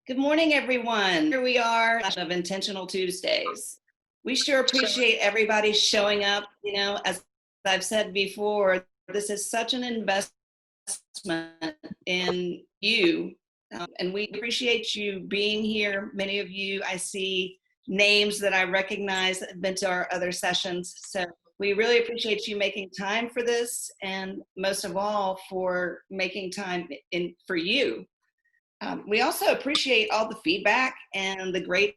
Good morning, everyone. Here we are of Intentional Tuesdays. We sure appreciate everybody showing up. As I've said before, this is such an investment in you. And we appreciate you being here. Many of you, I see names that I recognize that have been to our other sessions. So we really appreciate you making time for this, and most of all, for making time for you. We also appreciate all the feedback and the great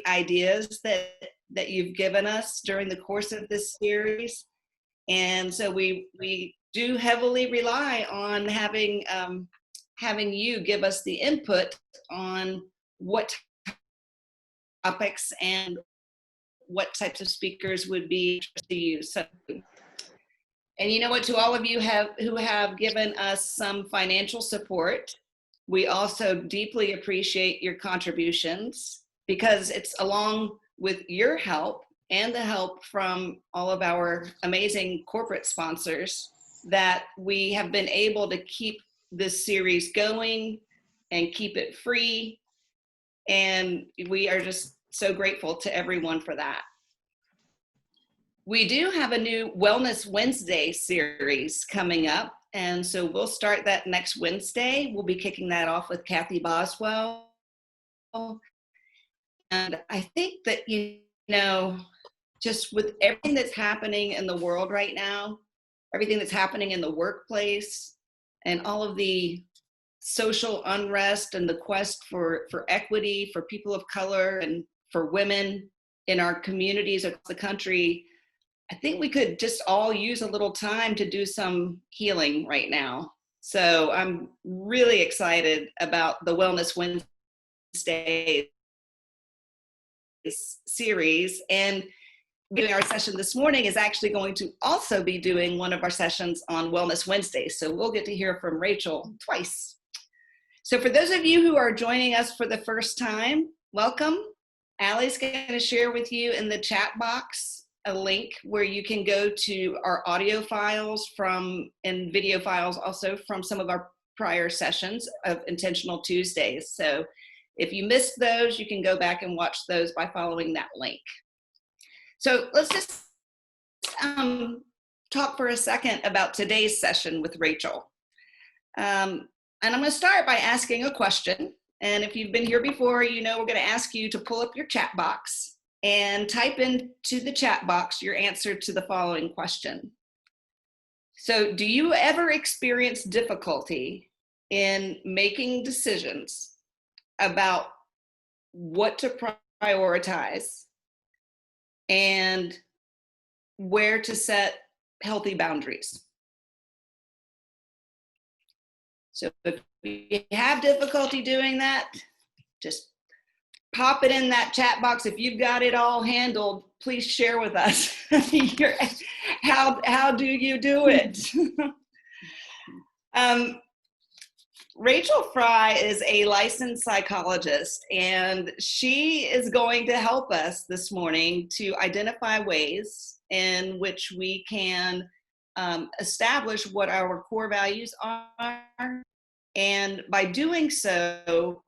ideas that you've given us during the course of this series. And so we do heavily rely on having you give us the input on what topics and what types of speakers would be interested to you. So, and you know what, to all of you who have given us some financial support, we also deeply appreciate your contributions, because it's along with your help and the help from all of our amazing corporate sponsors that we have been able to keep this series going and keep it free. And we are just so grateful to everyone for that. We do have a new Wellness Wednesday series coming up, and so we'll start that next Wednesday. We'll be kicking that off with Kathy Boswell. And I think that, just with everything that's happening in the world right now, everything that's happening in the workplace, and all of the social unrest and the quest for equity for people of color and for women in our communities across the country, I think we could just all use a little time to do some healing right now. So I'm really excited about the Wellness Wednesday series. And doing our session this morning is actually going to also be doing one of our sessions on Wellness Wednesday. So we'll get to hear from Rachel twice. So for those of you who are joining us for the first time, welcome. Allie's going to share with you in the chat box a link where you can go to our audio files and video files also from some of our prior sessions of Intentional Tuesdays. So if you missed those, you can go back and watch those by following that link. So let's just talk for a second about today's session with Rachel. And I'm going to start by asking a question. And if you've been here before, we're going to ask you to pull up your chat box and type into the chat box your answer to the following question. So, do you ever experience difficulty in making decisions about what to prioritize and where to set healthy boundaries? So if you have difficulty doing that, just pop it in that chat box. If you've got it all handled, please share with us how do you do it? Rachel Fry is a licensed psychologist, and she is going to help us this morning to identify ways in which we can establish what our core values are. And by doing so,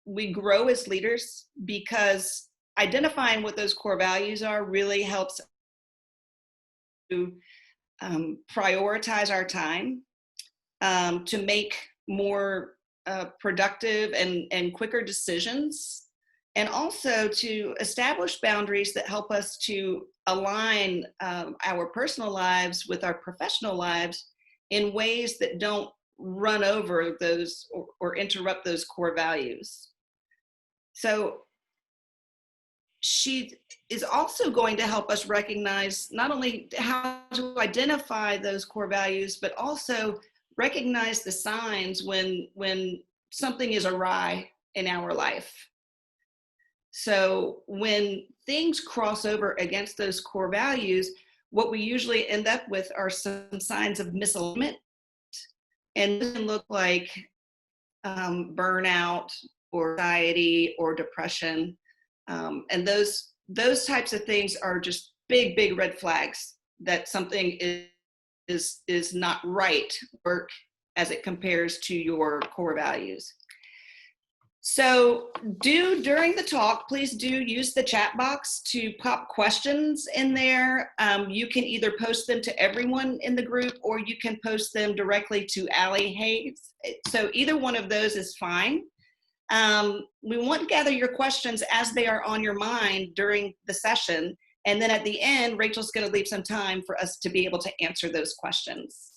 we grow as leaders, because identifying what those core values are really helps to prioritize our time, to make more productive and quicker decisions, and also to establish boundaries that help us to align our personal lives with our professional lives in ways that don't run over those or interrupt those core values. So she is also going to help us recognize not only how to identify those core values, but also recognize the signs when something is awry in our life. So when things cross over against those core values, what we usually end up with are some signs of misalignment, and it can look like burnout or anxiety or depression. And those types of things are just big red flags that something is not right work as it compares to your core values. So during the talk, please do use the chat box to pop questions in there. You can either post them to everyone in the group, or you can post them directly to Allie Hayes. So either one of those is fine. We want to gather your questions as they are on your mind during the session. And then at the end, Rachel's going to leave some time for us to be able to answer those questions.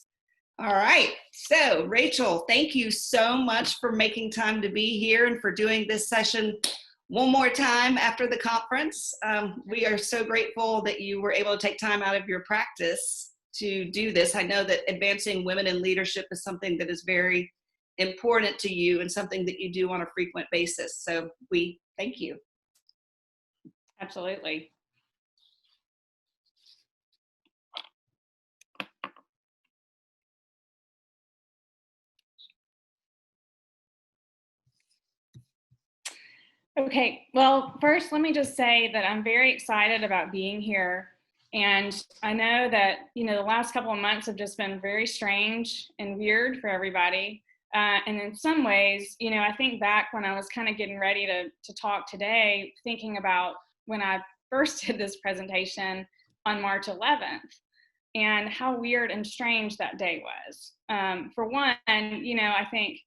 All right, so Rachel, thank you so much for making time to be here and for doing this session one more time after the conference. We are so grateful that you were able to take time out of your practice to do this. I know that advancing women in leadership is something that is very important to you and something that you do on a frequent basis. So we thank you. Absolutely. Okay, well, first, let me just say that I'm very excited about being here. And I know that, the last couple of months have just been very strange and weird for everybody. And in some ways, I think back when I was kind of getting ready to talk today, thinking about when I first did this presentation on March 11th and how weird and strange that day was. For one, I think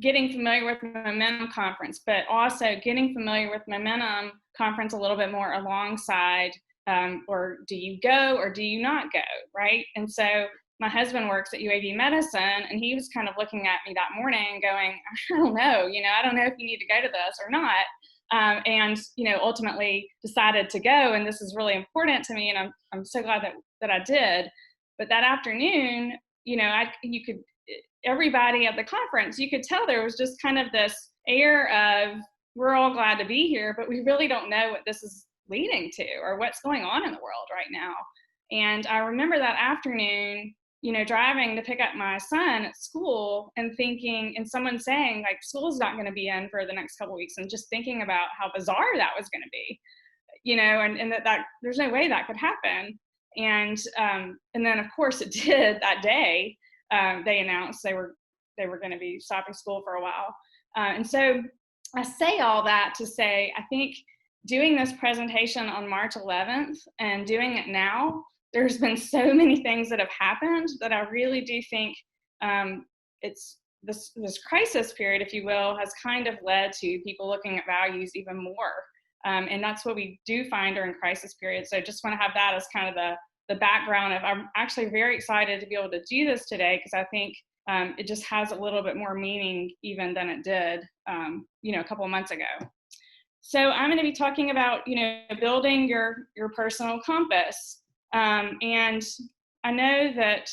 getting familiar with Momentum Conference, but also getting familiar with Momentum Conference a little bit more alongside, or do you go or do you not go, right? And so my husband works at UAB Medicine, and he was kind of looking at me that morning going, I don't know, I don't know if you need to go to this or not. And ultimately decided to go, and this is really important to me, and I'm so glad that I did. But that afternoon, everybody at the conference, you could tell there was just kind of this air of, we're all glad to be here, but we really don't know what this is leading to or what's going on in the world right now. And I remember that afternoon, driving to pick up my son at school and thinking, and someone saying like, school's not going to be in for the next couple of weeks, and just thinking about how bizarre that was going to be, and that there's no way that could happen. And then of course it did that day. They announced they were going to be stopping school for a while. And so I say all that to say, I think doing this presentation on March 11th and doing it now, there's been so many things that have happened that I really do think it's this crisis period, if you will, has kind of led to people looking at values even more. And that's what we do find during crisis periods. So I just want to have that as kind of the background of, I'm actually very excited to be able to do this today, because I think it just has a little bit more meaning even than it did, a couple of months ago. So I'm going to be talking about, building your personal compass. And I know that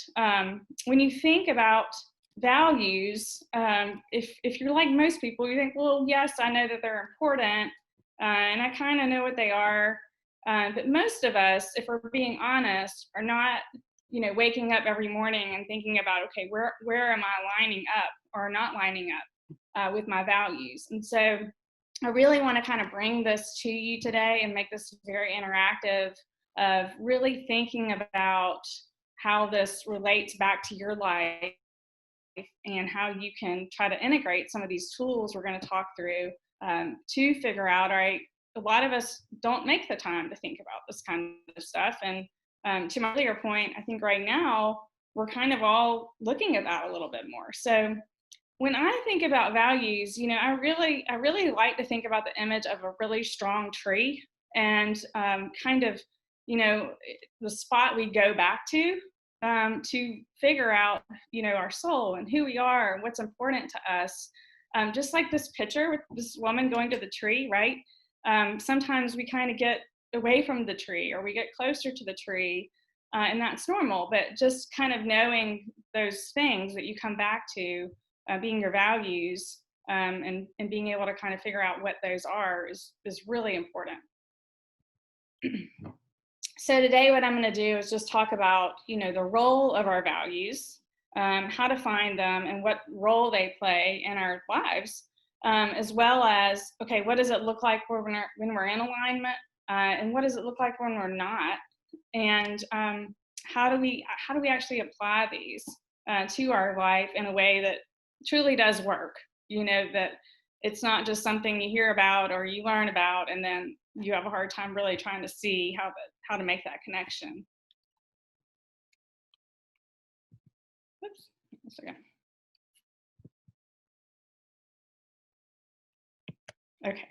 when you think about values, if you're like most people, you think, well, yes, I know that they're important, and I kind of know what they are. But most of us, if we're being honest, are not, waking up every morning and thinking about, okay, where am I lining up or not lining up with my values? And so I really want to kind of bring this to you today and make this very interactive, of really thinking about how this relates back to your life and how you can try to integrate some of these tools we're going to talk through to figure out, all right, a lot of us don't make the time to think about this kind of stuff. And to my earlier point, I think right now we're kind of all looking at that a little bit more. So when I think about values, I really like to think about the image of a really strong tree, and kind of, the spot we go back to figure out, our soul and who we are and what's important to us. Just like this picture with this woman going to the tree, right? Sometimes we kind of get away from the tree, or we get closer to the tree, and that's normal. But just kind of knowing those things that you come back to, being your values, and being able to kind of figure out what those are is really important. So today what I'm going to do is just talk about, the role of our values, how to find them and what role they play in our lives, as well as, okay, what does it look like when we're in alignment, and what does it look like when we're not, and how do we actually apply these to our life in a way that truly does work. That it's not just something you hear about or you learn about, and then you have a hard time really trying to see how to make that connection. Oops. Okay. Okay.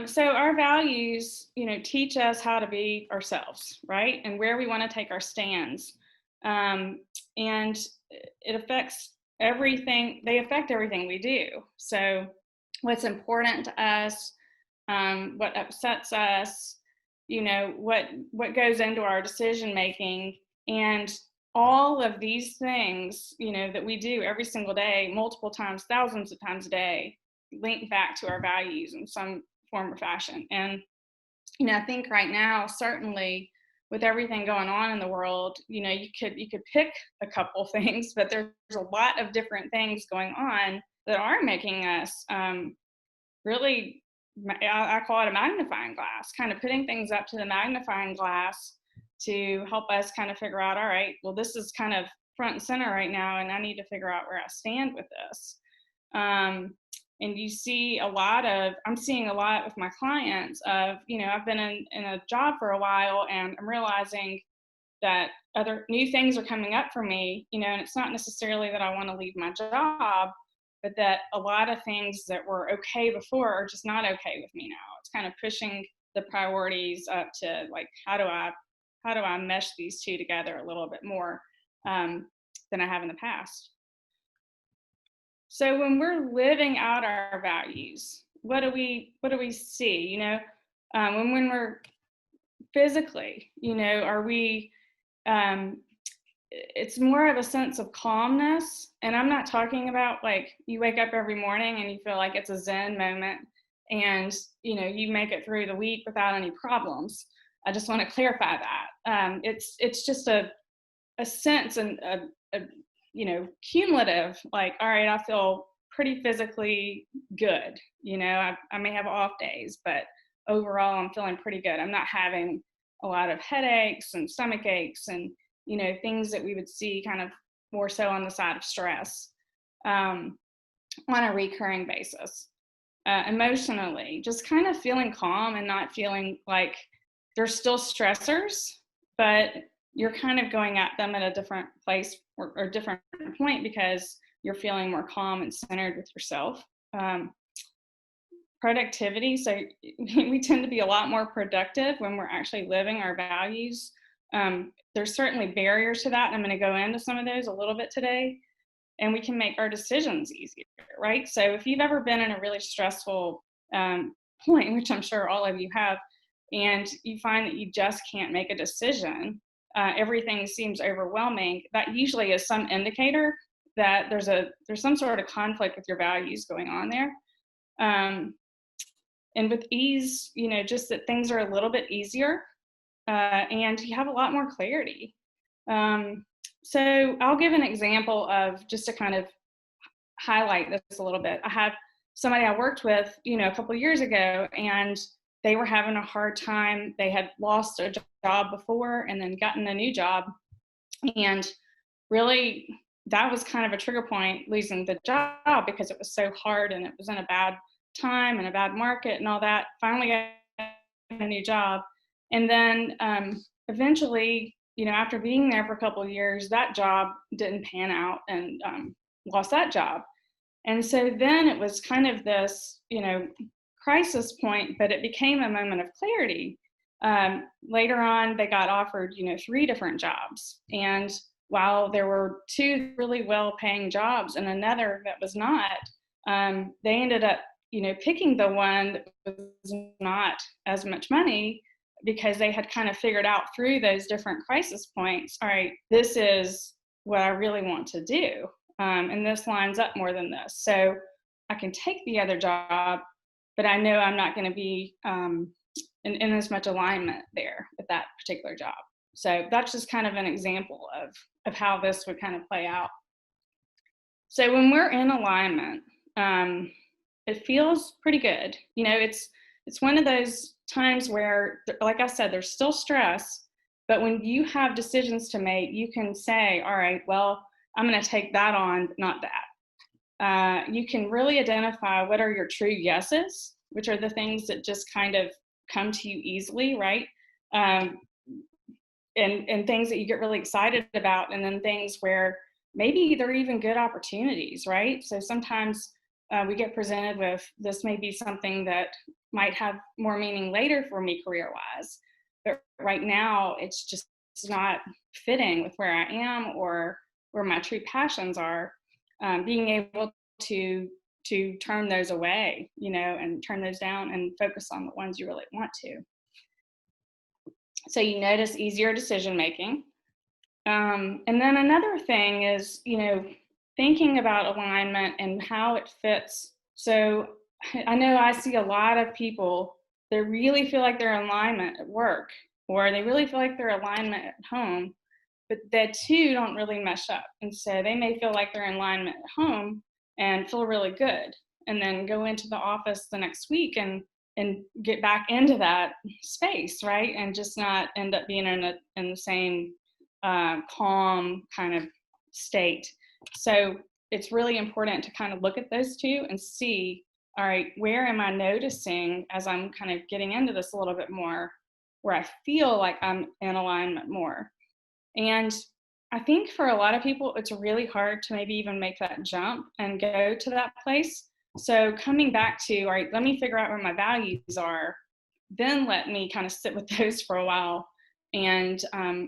So our values, teach us how to be ourselves, right? And where we want to take our stands. And it affects everything. They affect everything we do. So what's important to us, what upsets us, what goes into our decision making, and all of these things, that we do every single day, multiple times, thousands of times a day, link back to our values in some form or fashion. And I think right now, certainly with everything going on in the world, you could pick a couple things, but there's a lot of different things going on that are making us really, I call it a magnifying glass, kind of putting things up to the magnifying glass to help us kind of figure out, all right, well, this is kind of front and center right now, and I need to figure out where I stand with this. And I'm seeing a lot with my clients of, I've been in a job for a while, and I'm realizing that other new things are coming up for me, and it's not necessarily that I want to leave my job, but that a lot of things that were okay before are just not okay with me now. It's kind of pushing the priorities up to, like, how do I mesh these two together a little bit more than I have in the past. So when we're living out our values, what do we see? When we're physically, are we? It's more of a sense of calmness, and I'm not talking about like you wake up every morning and you feel like it's a Zen moment, and you make it through the week without any problems. I just want to clarify that. It's just a sense and a cumulative, like, all right, I feel pretty physically good. I may have off days, but overall I'm feeling pretty good. I'm not having a lot of headaches and stomach aches and, things that we would see kind of more so on the side of stress on a recurring basis. Emotionally, just kind of feeling calm and not feeling like there's still stressors, but you're kind of going at them at a different place or different point because you're feeling more calm and centered with yourself. Productivity, so we tend to be a lot more productive when we're actually living our values. There's certainly barriers to that, and I'm going to go into some of those a little bit today, and we can make our decisions easier, right? So if you've ever been in a really stressful point, which I'm sure all of you have, and you find that you just can't make a decision, everything seems overwhelming, that usually is some indicator that there's some sort of conflict with your values going on there. And with ease, just that things are a little bit easier, and you have a lot more clarity. So I'll give an example of, just to kind of highlight this a little bit. I have somebody I worked with, a couple of years ago, and they were having a hard time. They had lost a job before and then gotten a new job. And really, that was kind of a trigger point, losing the job, because it was so hard and it was in a bad time and a bad market and all that. Finally got a new job. And then eventually, after being there for a couple of years, that job didn't pan out, and lost that job. And so then it was kind of this, crisis point, but it became a moment of clarity. Later on, they got offered, 3 different jobs. And while there were 2 really well-paying jobs and another that was not, they ended up, picking the one that was not as much money, because they had kind of figured out through those different crisis points, all right, this is what I really want to do. And this lines up more than this. So I can take the other job, but I know I'm not going to be in as much alignment there with that particular job. So that's just kind of an example of how this would kind of play out. So when we're in alignment, it feels pretty good. It's one of those times where, like I said, there's still stress, but when you have decisions to make, you can say, all right, well, I'm going to take that on, but not that. you can really identify what are your true yeses, which are the things that just kind of come to you easily, right? Um, and things that you get really excited about, and then things where maybe they're even good opportunities, right? So sometimes we get presented with, this may be something that might have more meaning later for me career wise, but right now it's not fitting with where I am or where my true passions are. Being able to turn those away, and turn those down and focus on the ones you really want to. So you notice easier decision making. And then another thing is, thinking about alignment and how it fits. So I know I see a lot of people that really feel like they're in alignment at work, or they really feel like they're alignment at home, but the two don't really mesh up. And so they may feel like they're in alignment at home and feel really good, and then go into the office the next week and get back into that space, right? And just not end up being in the same calm kind of state. So it's really important to kind of look at those two and see, all right, where am I noticing as I'm kind of getting into this a little bit more, where I feel like I'm in alignment more. And I think for a lot of people, it's really hard to maybe even make that jump and go to that place. So coming back to, all right, let me figure out where my values are, then let me kind of sit with those for a while, and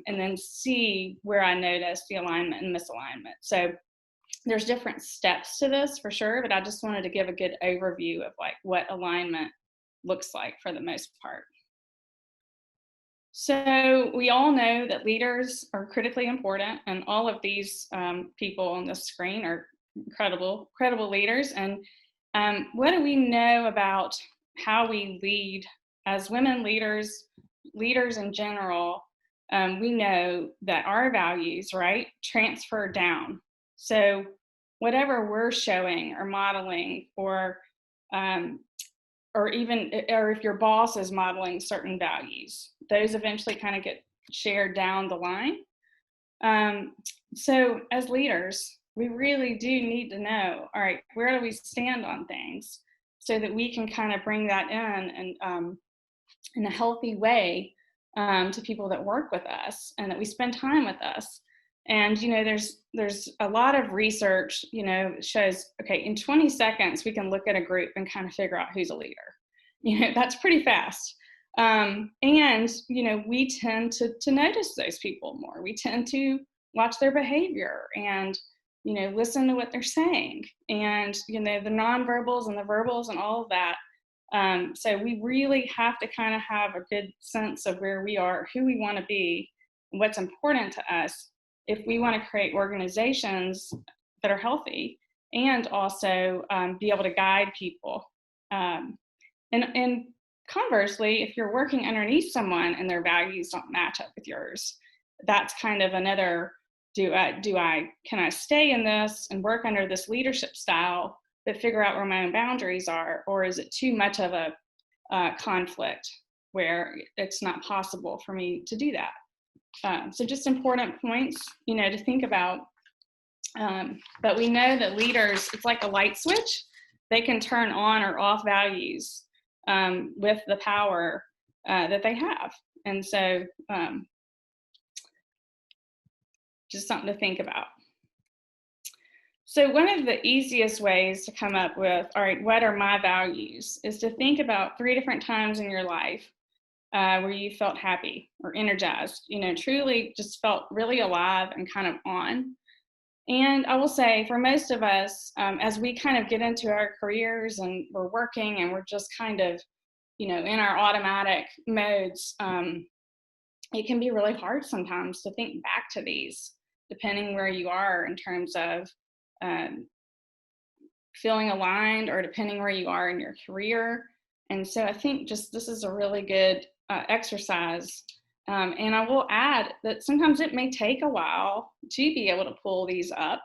then see where I notice the alignment and misalignment. So there's different steps to this for sure, but I just wanted to give a good overview of like what alignment looks like for the most part. So we all know that leaders are critically important, and all of these people on the screen are incredible leaders. And what do we know about how we lead as women leaders, leaders in general? We know that our values, right, transfer down. So whatever we're showing or modeling, um, or if your boss is modeling certain values, those eventually kind of get shared down the line. So as leaders, we really do need to know, all right, where do we stand on things, so that we can kind of bring that in and in a healthy way to people that work with us and that we spend time with us. And there's a lot of research shows, okay, in 20 seconds we can look at a group and kind of figure out who's a leader. That's pretty fast. And we tend to notice those people more. We tend to watch their behavior and listen to what they're saying, and the nonverbals and the verbals and all of that. So we really have to kind of have a good sense of where we are, who we want to be, and what's important to us if we want to create organizations that are healthy, and also be able to guide people. And conversely, if you're working underneath someone and their values don't match up with yours, that's kind of another, can I stay in this and work under this leadership style, but figure out where my own boundaries are, or is it too much of a conflict where it's not possible for me to do that? So just important points, to think about. But we know that leaders, it's like a light switch. They can turn on or off values with the power that they have. And so just something to think about. So one of the easiest ways to come up with, all right, what are my values, is to think about 3 different times in your life where you felt happy or energized, truly just felt really alive and kind of on. And I will say, for most of us, as we kind of get into our careers and we're working and we're just kind of, in our automatic modes, it can be really hard sometimes to think back to these, depending where you are in terms of feeling aligned, or depending where you are in your career. And so I think just this is a really good exercise. And I will add that sometimes it may take a while to be able to pull these up,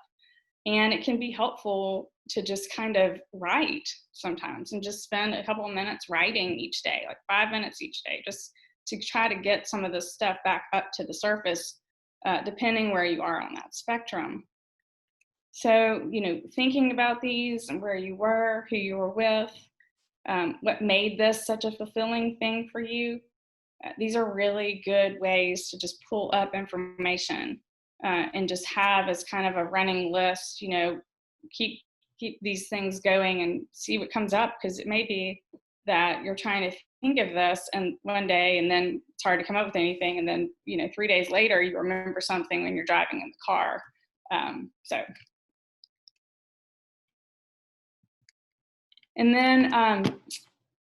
and it can be helpful to just kind of write sometimes and just spend a couple of minutes writing each day, like 5 minutes each day, just to try to get some of this stuff back up to the surface, depending where you are on that spectrum. So, thinking about these and where you were, who you were with, what made this such a fulfilling thing for you, these are really good ways to just pull up information and just have as kind of a running list, keep these things going and see what comes up, because it may be that you're trying to think of this and one day and then it's hard to come up with anything, and then 3 days later you remember something when you're driving in the car. So and then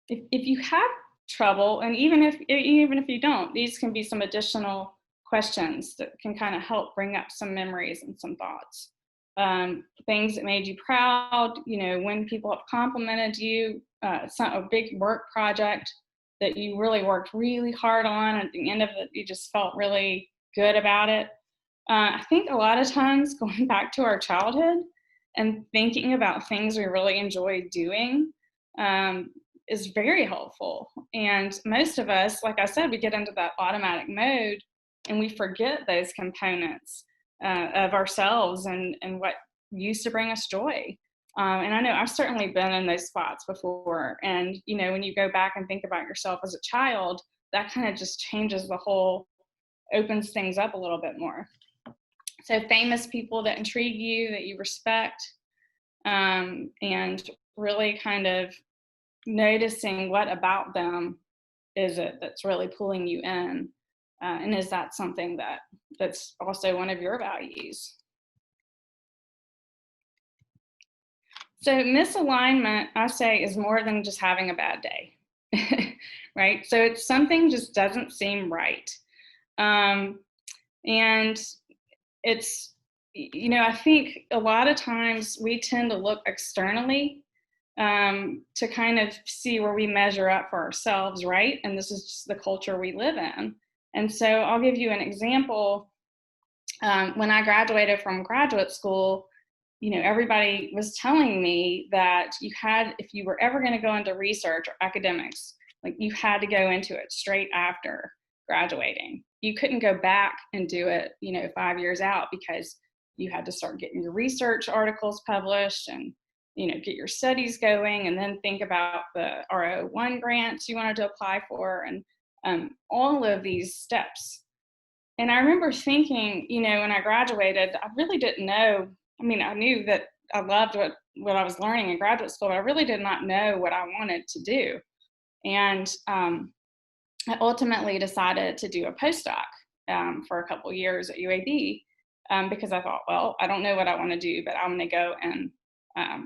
if you have trouble, and even if you don't, these can be some additional questions that can kind of help bring up some memories and some thoughts. Things that made you proud, when people have complimented you, a big work project that you really worked really hard on, at the end of it, you just felt really good about it. I think a lot of times going back to our childhood and thinking about things we really enjoyed doing is very helpful. And most of us, like I said, we get into that automatic mode and we forget those components of ourselves and what used to bring us joy. And I know I've certainly been in those spots before. And, when you go back and think about yourself as a child, that kind of just changes opens things up a little bit more. So famous people that intrigue you, that you respect, and really kind of noticing what about them is it that's really pulling you in, and is that something that's also one of your values. So misalignment, I say, is more than just having a bad day, right? So it's something just doesn't seem right, and it's, I think a lot of times we tend to look externally to kind of see where we measure up for ourselves, right? And this is just the culture we live in. And so I'll give you an example. When I graduated from graduate school, everybody was telling me that if you were ever going to go into research or academics, like you had to go into it straight after graduating. You couldn't go back and do it, 5 years out, because you had to start getting your research articles published and, get your studies going, and then think about the R01 grants you wanted to apply for, and all of these steps. And I remember thinking, when I graduated, I really didn't know. I mean, I knew that I loved what I was learning in graduate school, but I really did not know what I wanted to do. And I ultimately decided to do a postdoc for a couple years at UAB, because I thought, well, I don't know what I want to do, but I'm going to go and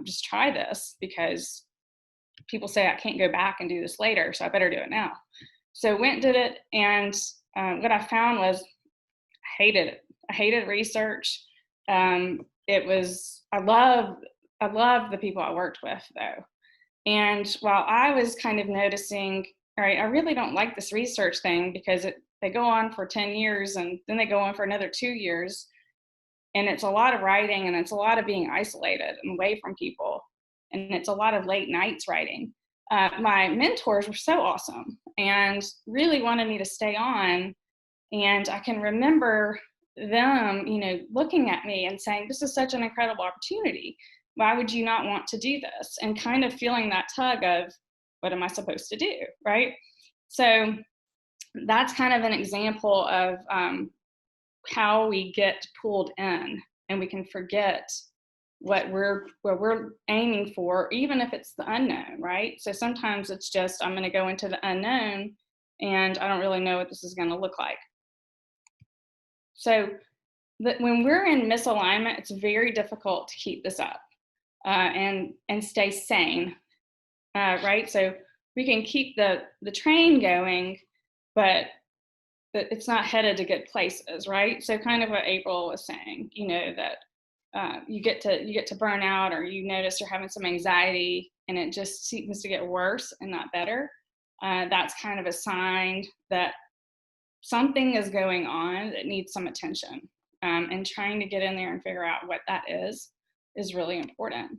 just try this, because people say I can't go back and do this later, so I better do it now. So went, did it, and what I found was I hated it. I hated research. I loved the people I worked with, though. And while I was kind of noticing, all right, I really don't like this research thing, because they go on for 10 years and then they go on for another 2 years. And it's a lot of writing, and it's a lot of being isolated and away from people. And it's a lot of late nights writing. My mentors were so awesome and really wanted me to stay on. And I can remember them, looking at me and saying, this is such an incredible opportunity. Why would you not want to do this? And kind of feeling that tug of, what am I supposed to do, right? So that's kind of an example of how we get pulled in, and we can forget what we're aiming for, even if it's the unknown, right? So sometimes it's just, I'm going to go into the unknown and I don't really know what this is going to look like. So when we're in misalignment, it's very difficult to keep this up and stay sane, right? So we can keep the train going, but it's not headed to good places, right? So kind of what April was saying, that you get to burn out, or you notice you're having some anxiety and it just seems to get worse and not better. That's kind of a sign that something is going on that needs some attention, and trying to get in there and figure out what that is really important.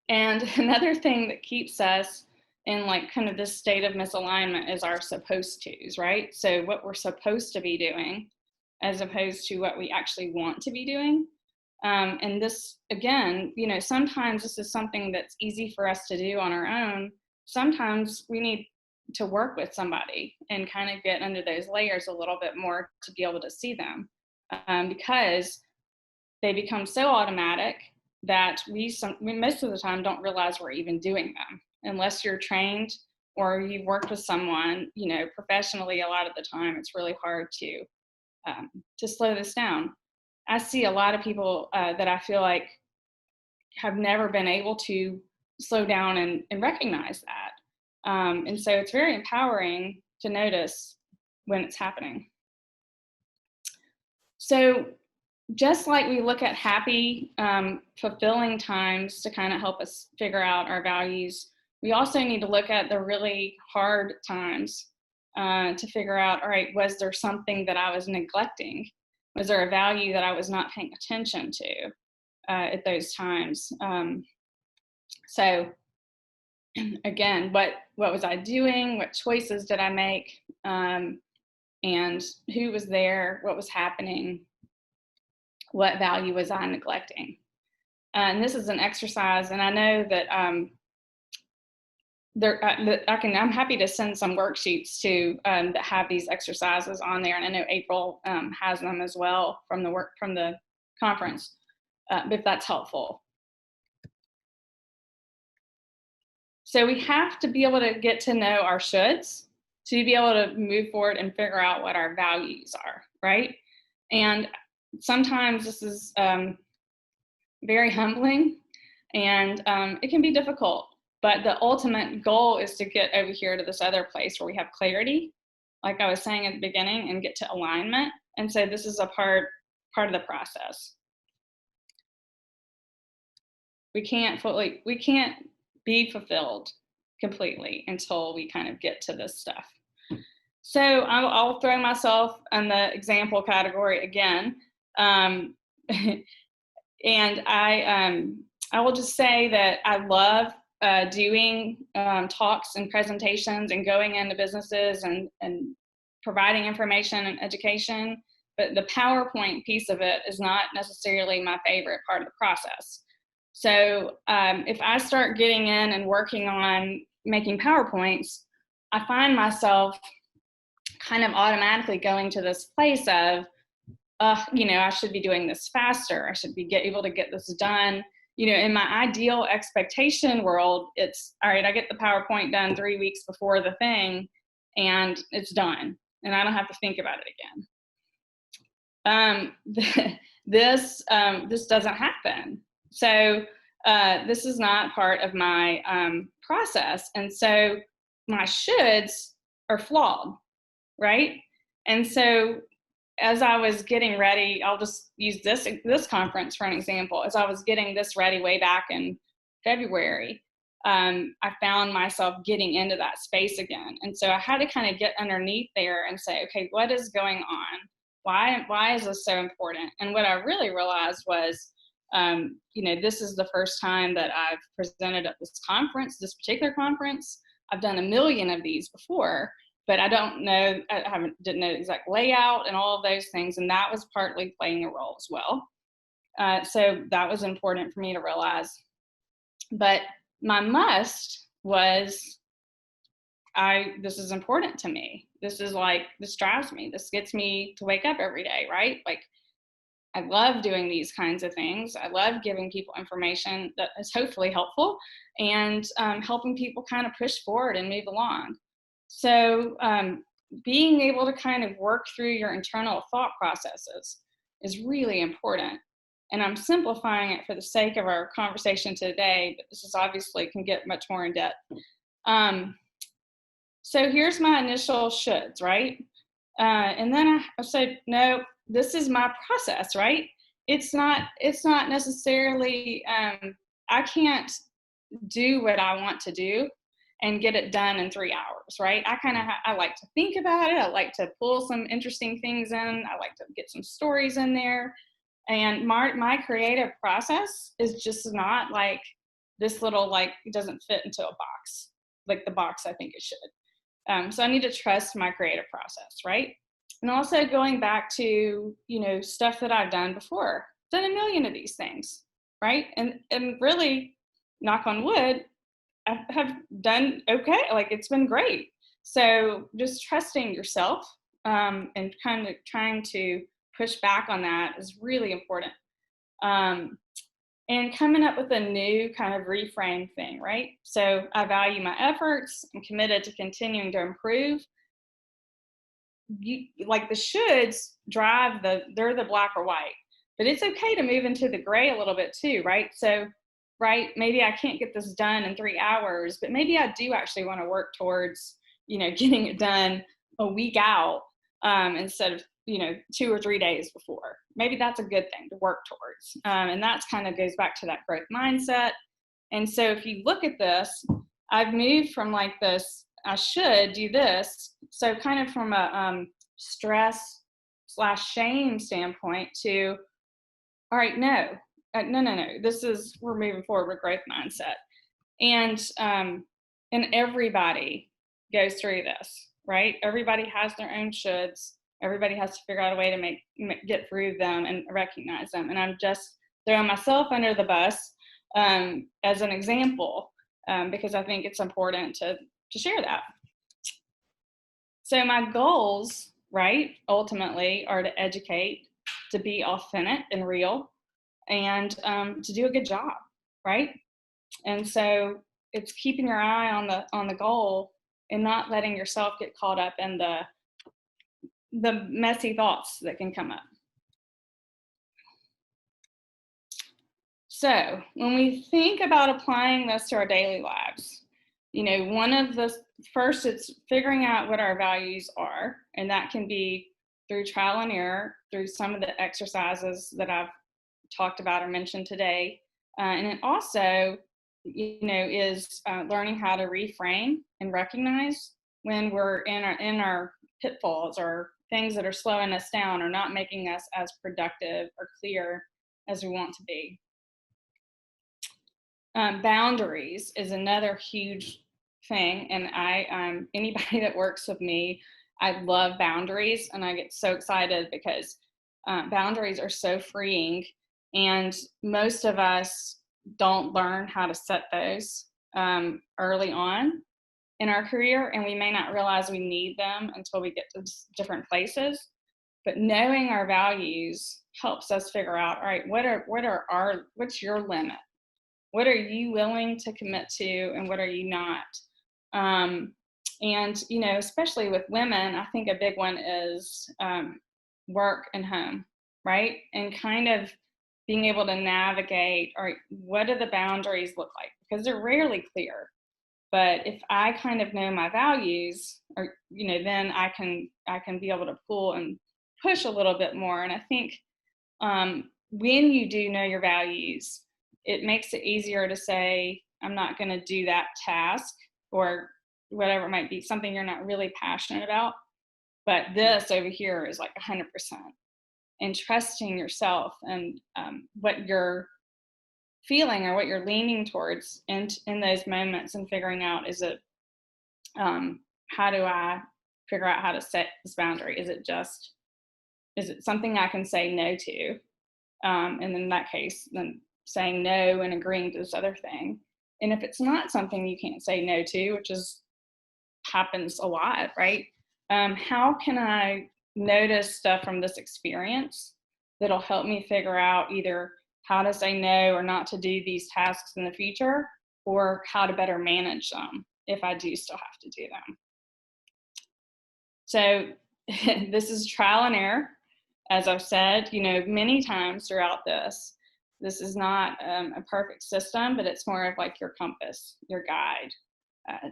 And another thing that keeps us in kind of this state of misalignment is our supposed tos, right? So what we're supposed to be doing, as opposed to what we actually want to be doing. And this, again, sometimes this is something that's easy for us to do on our own. Sometimes we need to work with somebody and kind of get under those layers a little bit more to be able to see them, because they become so automatic that we most of the time don't realize we're even doing them unless you're trained or you've worked with someone, professionally. A lot of the time it's really hard to slow this down. I see a lot of people that I feel like have never been able to slow down and recognize that. And so it's very empowering to notice when it's happening. So just like we look at happy, fulfilling times to kind of help us figure out our values, we also need to look at the really hard times to figure out, all right, was there something that I was neglecting? Was there a value that I was not paying attention to at those times? So again, what was I doing? What choices did I make? And who was there? What was happening? What value was I neglecting? And this is an exercise, and I know that I'm happy to send some worksheets to that have these exercises on there, and I know April has them as well from the conference, if that's helpful. So we have to be able to get to know our shoulds to be able to move forward and figure out what our values are, right? And sometimes this is very humbling, and it can be difficult. But the ultimate goal is to get over here to this other place where we have clarity, like I was saying at the beginning, and get to alignment. And so this is a part of the process. We can't be fulfilled completely until we kind of get to this stuff. So I'll throw myself in the example category again. And I will just say that I love doing talks and presentations and going into businesses and providing information and education, but the PowerPoint piece of it is not necessarily my favorite part of the process. So if I start getting in and working on making PowerPoints, I find myself kind of automatically going to this place of, I should be doing this faster. I should be able to get this done. In my ideal expectation world, it's, all right, I get the PowerPoint done 3 weeks before the thing and it's done. And I don't have to think about it again. This doesn't happen. So this is not part of my process. And so my shoulds are flawed, right? And so as I was getting ready, I'll just use this conference for an example. As I was getting this ready way back in February, I found myself getting into that space again. And so I had to kind of get underneath there and say, okay, what is going on? Why is this so important? And what I really realized was, this is the first time that I've presented at this particular conference. I've done a million of these before, but I didn't know the exact layout and all of those things. And that was partly playing a role as well. So that was important for me to realize. But my must was, this is important to me. This drives me. This gets me to wake up every day, right? Like, I love doing these kinds of things. I love giving people information that is hopefully helpful and helping people kind of push forward and move along. So being able to kind of work through your internal thought processes is really important. And I'm simplifying it for the sake of our conversation today, but this is obviously can get much more in depth. So here's my initial shoulds, right? And then I said, no, this is my process, right? It's not necessarily, I can't do what I want to do and get it done in 3 hours, right? I like to think about it. I like to pull some interesting things in. I like to get some stories in there. And my creative process is just not like this little, like, it doesn't fit into a box, like the box I think it should. So I need to trust my creative process, right? And also going back to, stuff that I've done before, done a million of these things, right? And really, knock on wood, I have done okay. Like, it's been great. So just trusting yourself, and kind of trying to push back on that is really important. Um, and coming up with a new kind of reframe thing, right? So I value my efforts. I'm committed to continuing to improve. Like, the shoulds drive they're the black or white, but it's okay to move into the gray a little bit too, right? So, right, maybe I can't get this done in 3 hours, but maybe I do actually want to work towards, getting it done a week out, instead of, 2 or 3 days before. Maybe that's a good thing to work towards. And that's kind of goes back to that growth mindset. And so if you look at this, I've moved from like this, I should do this. So kind of from a stress/shame standpoint to, all right, no, no. We're moving forward with growth mindset. And everybody goes through this, right? Everybody has their own shoulds. Everybody has to figure out a way to get through them and recognize them. And I'm just throwing myself under the bus, as an example, because I think it's important to share that. So my goals, right, ultimately are to educate, to be authentic and real, and to do a good job, right? And so it's keeping your eye on the goal and not letting yourself get caught up in the messy thoughts that can come up. So when we think about applying this to our daily lives, one of the first, it's figuring out what our values are, and that can be through trial and error, through some of the exercises that I've talked about or mentioned today. And it also, is learning how to reframe and recognize when we're in our pitfalls or things that are slowing us down or not making us as productive or clear as we want to be. Boundaries is another huge thing, and anybody that works with me, I love boundaries, and I get so excited because boundaries are so freeing, and most of us don't learn how to set those early on in our career, and we may not realize we need them until we get to different places. But knowing our values helps us figure out, all right, what's your limit? What are you willing to commit to, and what are you not? And especially with women, I think a big one is work and home, right? And kind of being able to navigate, all right, what do the boundaries look like? Because they're rarely clear. But if I kind of know my values, or then I can be able to pull and push a little bit more. And I think when you do know your values, it makes it easier to say, I'm not going to do that task, or whatever it might be, something you're not really passionate about. But this over here is like 100%. And trusting yourself and what you're feeling or what you're leaning towards in those moments, and figuring out, how do I figure out how to set this boundary? Is it something I can say no to? And in that case, then saying no and agreeing to this other thing. And if it's not something you can't say no to, which happens a lot, right? How can I notice stuff from this experience that'll help me figure out either how to say no or not to do these tasks in the future, or how to better manage them if I do still have to do them. So this is trial and error. As I've said, many times throughout this is not a perfect system, but it's more of like your compass, your guide,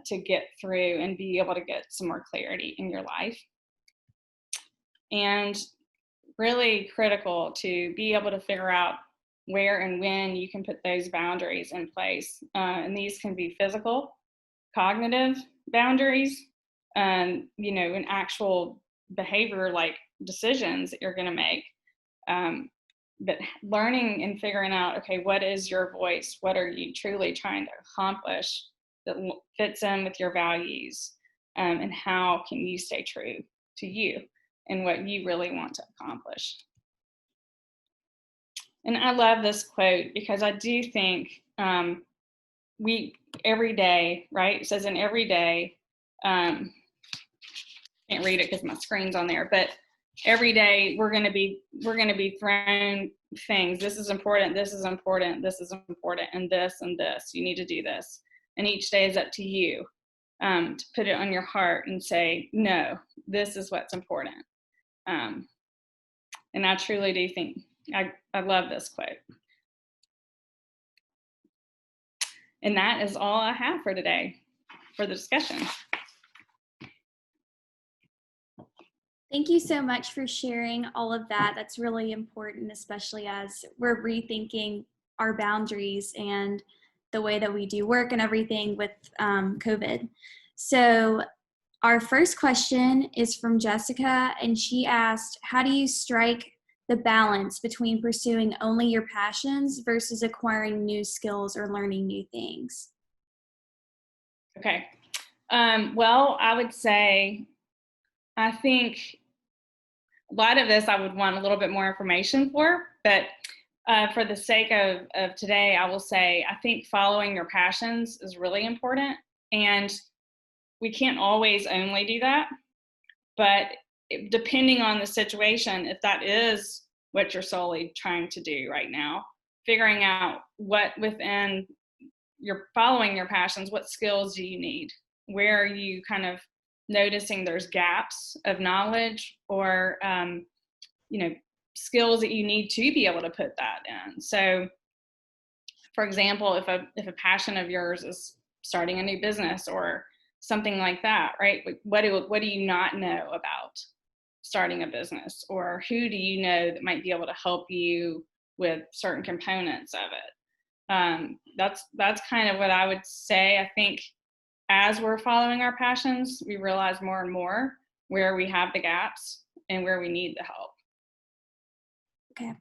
to get through and be able to get some more clarity in your life. And really critical to be able to figure out where and when you can put those boundaries in place. And these can be physical, cognitive boundaries, and actual behavior like decisions that you're going to make. But learning and figuring out, okay, what is your voice? What are you truly trying to accomplish that fits in with your values? And how can you stay true to you? and what you really want to accomplish. And I love this quote because I do think we every day, right? It says in every day, can't read it because my screen's on there, but every day we're going to be thrown things. This is important. This is important. This is important. And this and this. You need to do this. And each day is up to you to put it on your heart and say, no, this is what's important. And I truly do think I love this quote. And that is all I have for today for the discussion. Thank you so much for sharing all of that. That's really important, especially as we're rethinking our boundaries and the way that we do work and everything with COVID. So our first question is from Jessica, and she asked, how do you strike the balance between pursuing only your passions versus acquiring new skills or learning new things? Okay. Well, I would say, I think a lot of this I would want a little bit more information for, but for the sake of today, I will say, I think following your passions is really important. And we can't always only do that, but depending on the situation, if that is what you're solely trying to do right now, figuring out what within your following your passions, what skills do you need? Where are you kind of noticing there's gaps of knowledge or, skills that you need to be able to put that in. So, for example, if a passion of yours is starting a new business or something like that, right? What do you not know about starting a business, or who do you know that might be able to help you with certain components of it? That's kind of what I would say. I think as we're following our passions, we realize more and more where we have the gaps and where we need the help. Okay.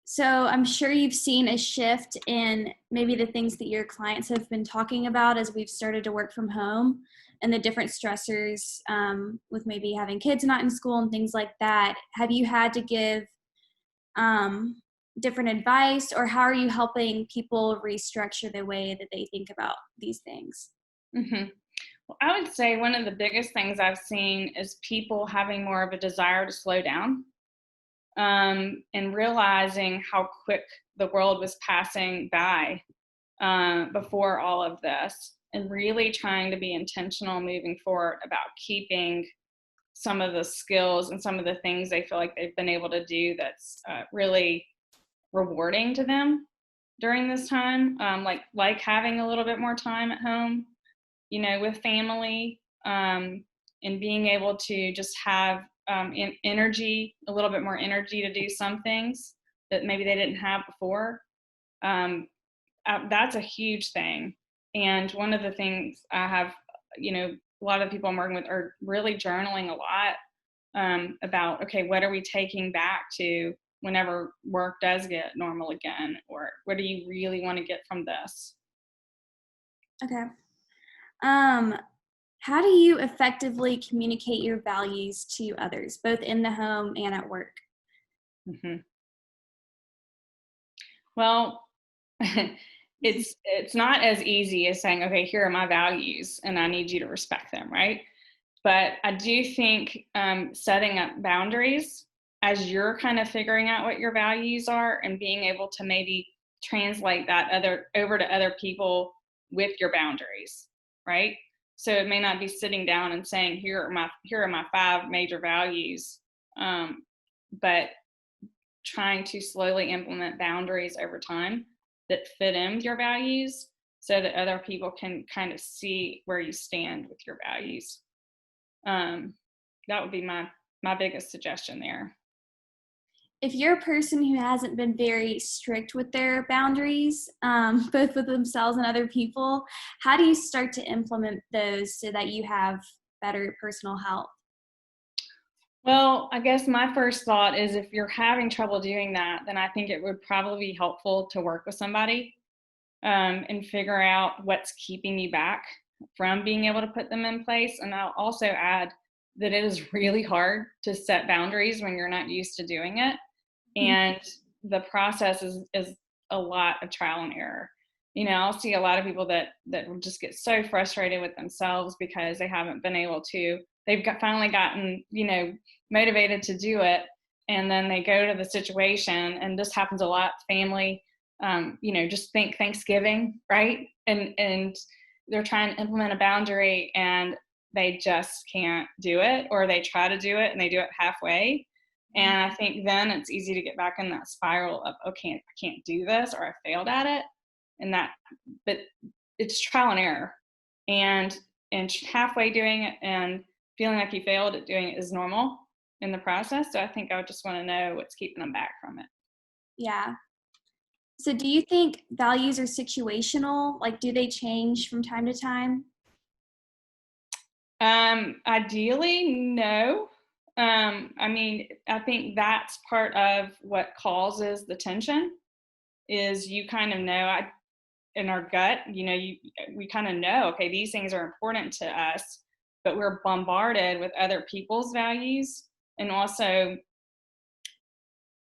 So I'm sure you've seen a shift in maybe the things that your clients have been talking about as we've started to work from home and the different stressors with maybe having kids not in school and things like that. Have you had to give different advice, or how are you helping people restructure the way that they think about these things? Mm-hmm. Well, I would say one of the biggest things I've seen is people having more of a desire to slow down and realizing how quick the world was passing by before all of this, and really trying to be intentional moving forward about keeping some of the skills and some of the things they feel like they've been able to do that's really rewarding to them during this time, like having a little bit more time at home, with family, and being able to just have energy, a little bit more energy to do some things that maybe they didn't have before. That's a huge thing. And one of the things I have, a lot of people I'm working with are really journaling a lot about, okay, what are we taking back to whenever work does get normal again, or what do you really want to get from this? Okay. How do you effectively communicate your values to others, both in the home and at work? Mm-hmm. Well, it's not as easy as saying, okay, here are my values and I need you to respect them, right? But I do think setting up boundaries as you're kind of figuring out what your values are and being able to maybe translate that over to other people with your boundaries, right? So it may not be sitting down and saying, here are my 5 major values, but trying to slowly implement boundaries over time that fit in with your values so that other people can kind of see where you stand with your values. That would be my biggest suggestion there. If you're a person who hasn't been very strict with their boundaries, both with themselves and other people, how do you start to implement those so that you have better personal health? Well, I guess my first thought is if you're having trouble doing that, then I think it would probably be helpful to work with somebody and figure out what's keeping you back from being able to put them in place. And I'll also add that it is really hard to set boundaries when you're not used to doing it. And the process is a lot of trial and error. I'll see a lot of people that will just get so frustrated with themselves because they haven't been able to, finally gotten, motivated to do it. And then they go to the situation, and this happens a lot, family, just think Thanksgiving, right? And they're trying to implement a boundary and they just can't do it, or they try to do it and they do it halfway. And I think then it's easy to get back in that spiral of, okay, I can't do this, or I failed at it. But it's trial and error, and halfway doing it and feeling like you failed at doing it is normal in the process. So I think I would just want to know what's keeping them back from it. Yeah. So do you think values are situational? Like, do they change from time to time? Ideally, no. I think that's part of what causes the tension, is you kind of know, in our gut, we kind of know, okay, these things are important to us, but we're bombarded with other people's values, and also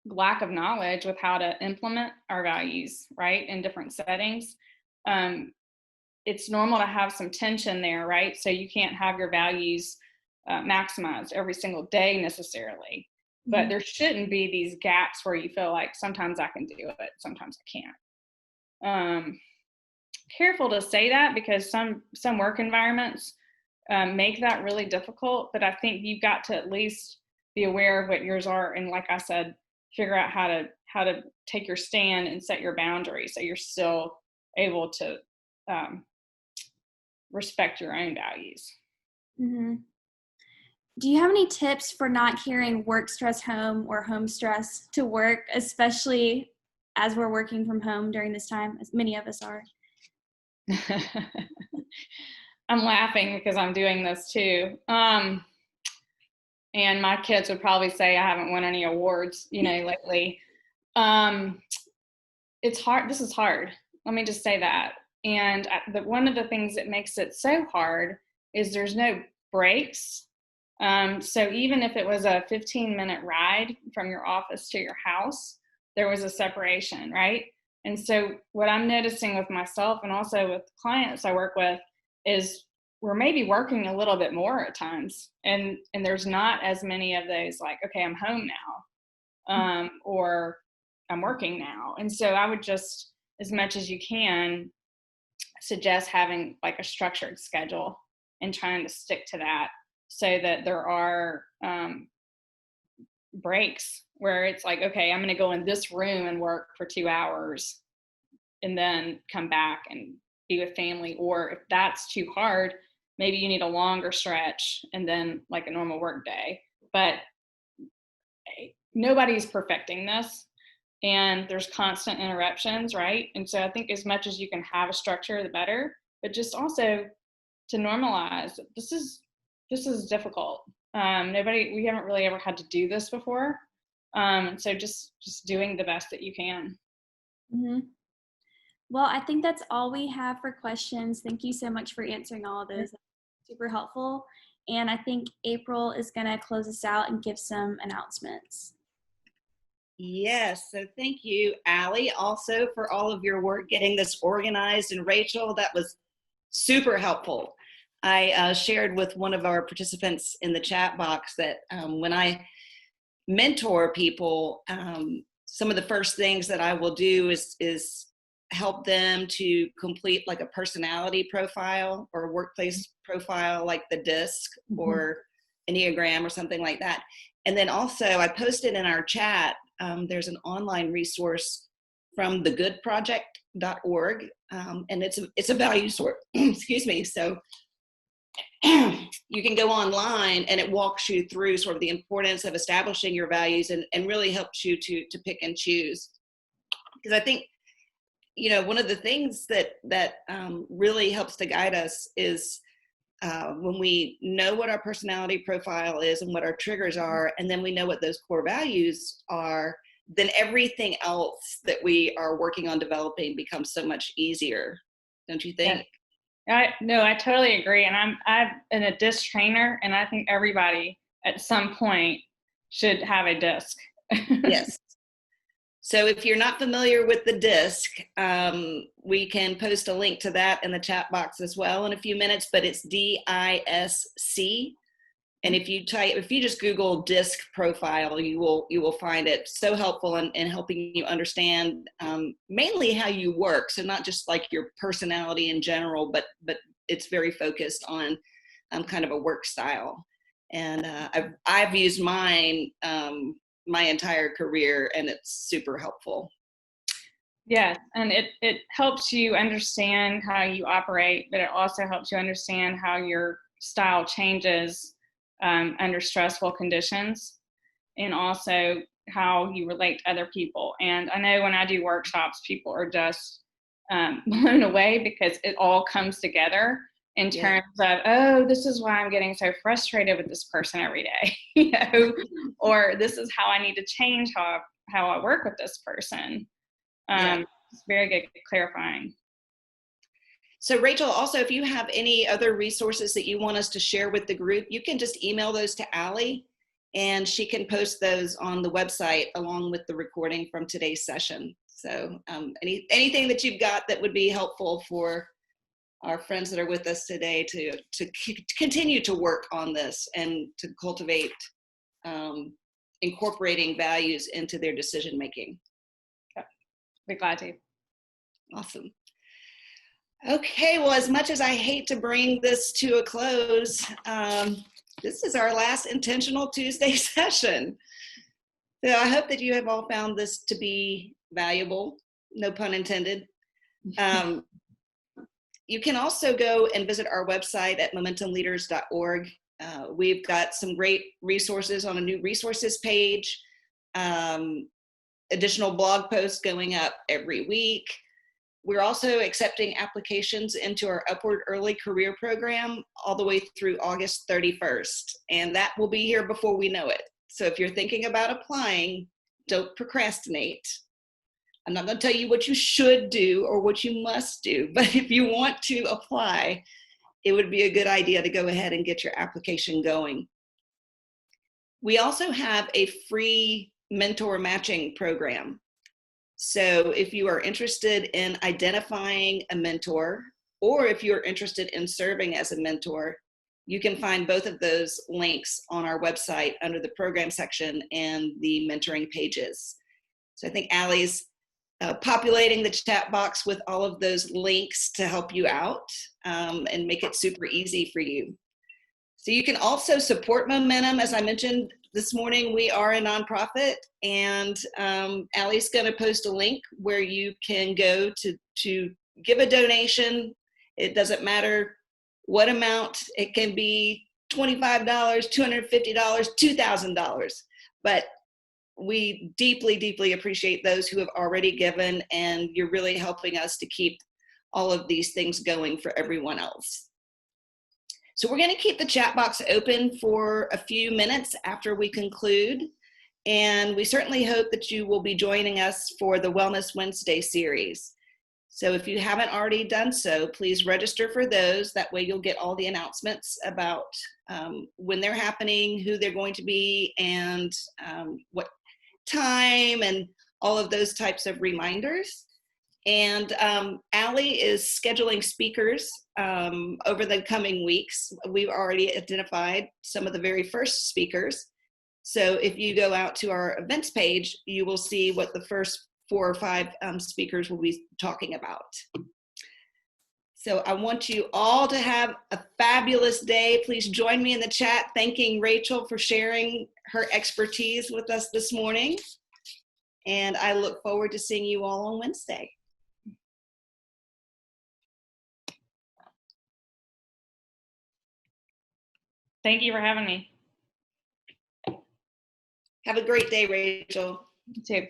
lack of knowledge with how to implement our values, right, in different settings. It's normal to have some tension there, right? So you can't have your values maximized every single day necessarily, but there shouldn't be these gaps where you feel like sometimes I can do it, sometimes I can't. Careful to say that, because some work environments make that really difficult, but I think you've got to at least be aware of what yours are, and like I said, figure out how to take your stand and set your boundaries so you're still able to respect your own values. Mm-hmm. Do you have any tips for not carrying work stress home or home stress to work, especially as we're working from home during this time, as many of us are? I'm laughing because I'm doing this too. And my kids would probably say I haven't won any awards, lately. It's hard. This is hard. Let me just say that. And one of the things that makes it so hard is there's no breaks. So even if it was a 15-minute ride from your office to your house, there was a separation, right? And so what I'm noticing with myself and also with clients I work with is we're maybe working a little bit more at times. And there's not as many of those like, okay, I'm home now, or I'm working now. And so I would just, as much as you can, suggest having like a structured schedule and trying to stick to that, so that there are breaks where it's like, okay, I'm going to go in this room and work for 2 hours and then come back and be with family. Or if that's too hard, maybe you need a longer stretch and then like a normal work day. But nobody's perfecting this, and there's constant interruptions, right? And so I think as much as you can have a structure, the better, but just also to normalize this is difficult. We haven't really ever had to do this before. So just doing the best that you can. Mm-hmm. Well, I think that's all we have for questions. Thank you so much for answering all of those. Super helpful. And I think April is going to close us out and give some announcements. Yes, so thank you, Allie, also for all of your work getting this organized. And Rachel, that was super helpful. I shared with one of our participants in the chat box that when I mentor people, some of the first things that I will do is help them to complete like a personality profile or a workplace profile, like the DISC or Enneagram or something like that. And then also I posted in our chat, there's an online resource from thegoodproject.org, and it's a value sort, excuse me. So you can go online and it walks you through sort of the importance of establishing your values and really helps you to pick and choose. Because I think, one of the things that really helps to guide us is when we know what our personality profile is and what our triggers are, and then we know what those core values are, then everything else that we are working on developing becomes so much easier, don't you think? I totally agree. And I'm a disc trainer, and I think everybody at some point should have a disc. Yes. So if you're not familiar with the disc, we can post a link to that in the chat box as well in a few minutes, but it's DISC. And if you just Google disc profile, you will find it. So helpful in helping you understand mainly how you work. So not just like your personality in general, but it's very focused on kind of a work style. And I've used mine my entire career, and it's super helpful. Yes, and it helps you understand how you operate, but it also helps you understand how your style changes under stressful conditions, and also how you relate to other people. And I know when I do workshops, people are just blown away because it all comes together in terms of, oh, this is why I'm getting so frustrated with this person every day, or this is how I need to change how I work with this person. It's very good clarifying. So Rachel, also, if you have any other resources that you want us to share with the group, you can just email those to Allie, and she can post those on the website along with the recording from today's session. So anything that you've got that would be helpful for our friends that are with us today to continue to work on this and to cultivate incorporating values into their decision making. Be glad to. Awesome. Okay, well, as much as I hate to bring this to a close, this is our last Intentional Tuesday session. So I hope that you have all found this to be valuable, no pun intended. You can also go and visit our website at momentumleaders.org. We've got some great resources on a new resources page, additional blog posts going up every week. We're also accepting applications into our Upward Early Career Program all the way through August 31st, and that will be here before we know it. So if you're thinking about applying, don't procrastinate. I'm not going to tell you what you should do or what you must do, but if you want to apply, it would be a good idea to go ahead and get your application going. We also have a free mentor matching program. So if you are interested in identifying a mentor, or if you're interested in serving as a mentor, you can find both of those links on our website under the program section and the mentoring pages. So I think Allie's populating the chat box with all of those links to help you out and make it super easy for you. So you can also support Momentum. As I mentioned this morning, we are a nonprofit, and Allie's going to post a link where you can go to give a donation. It doesn't matter what amount. It can be $25, $250, $2,000. But we deeply, deeply appreciate those who have already given, and you're really helping us to keep all of these things going for everyone else. So we're going to keep the chat box open for a few minutes after we conclude, and we certainly hope that you will be joining us for the Wellness Wednesday series. So if you haven't already done so, please register for those. That way you'll get all the announcements about when they're happening, who they're going to be, and what time, and all of those types of reminders. And Allie is scheduling speakers over the coming weeks. We've already identified some of the very first speakers. So if you go out to our events page, you will see what the first 4 or 5 speakers will be talking about. So I want you all to have a fabulous day. Please join me in the chat thanking Rachel for sharing her expertise with us this morning. And I look forward to seeing you all on Wednesday. Thank you for having me. Have a great day, Rachel. You too.